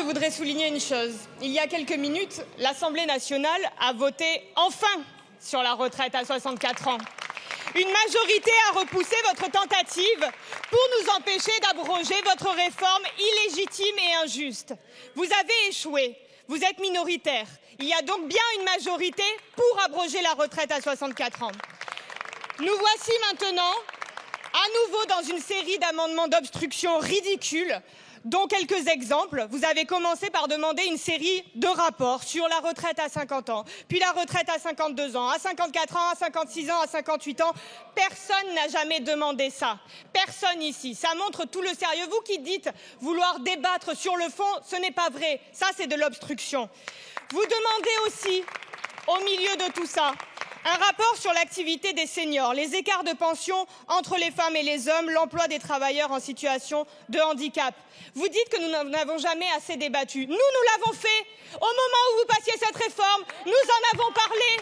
voudrais souligner une chose. Il y a quelques minutes, l'Assemblée nationale a voté enfin sur la retraite à 64 ans. Une majorité a repoussé votre tentative pour nous empêcher d'abroger votre réforme illégitime et injuste. Vous avez échoué. Vous êtes minoritaire. Il y a donc bien une majorité pour abroger la retraite à 64 ans. Nous voici maintenant à nouveau dans une série d'amendements d'obstruction ridicules, dont quelques exemples. Vous avez commencé par demander une série de rapports sur la retraite à 50 ans, puis la retraite à 52 ans, à 54 ans, à 56 ans, à 58 ans. Personne n'a jamais demandé ça. Personne ici. Ça montre tout le sérieux. Vous qui dites vouloir débattre sur le fond, ce n'est pas vrai. Ça, c'est de l'obstruction. Vous demandez aussi, au milieu de tout ça, un rapport sur l'activité des seniors, les écarts de pension entre les femmes et les hommes, l'emploi des travailleurs en situation de handicap. Vous dites que nous n'avons jamais assez débattu. Nous l'avons fait. Au moment où vous passiez cette réforme, nous en avons parlé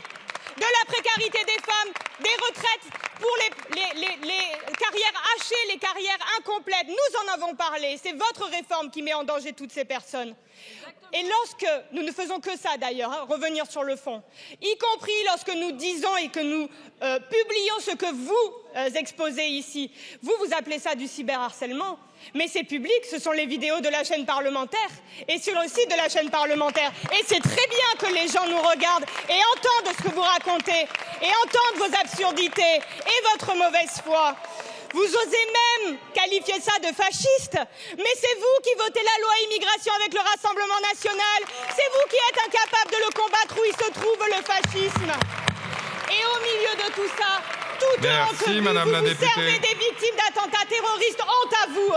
de la précarité des femmes, des retraites pour les carrières hachées, les carrières incomplètes. Nous en avons parlé. C'est votre réforme qui met en danger toutes ces personnes. Et lorsque nous ne faisons que ça d'ailleurs, revenir sur le fond, y compris lorsque nous disons et que nous publions ce que vous exposez ici, vous appelez ça du cyberharcèlement, mais c'est public, ce sont les vidéos de la chaîne parlementaire et sur le site de la chaîne parlementaire. Et c'est très bien que les gens nous regardent et entendent ce que vous racontez et entendent vos absurdités et votre mauvaise foi. Vous osez même qualifier ça de fasciste, mais c'est vous qui votez la loi immigration avec le Rassemblement national. C'est vous qui êtes incapable de le combattre où il se trouve le fascisme. Et au milieu de tout ça, tout honte, vous servez des victimes d'attentats terroristes. Honte à vous.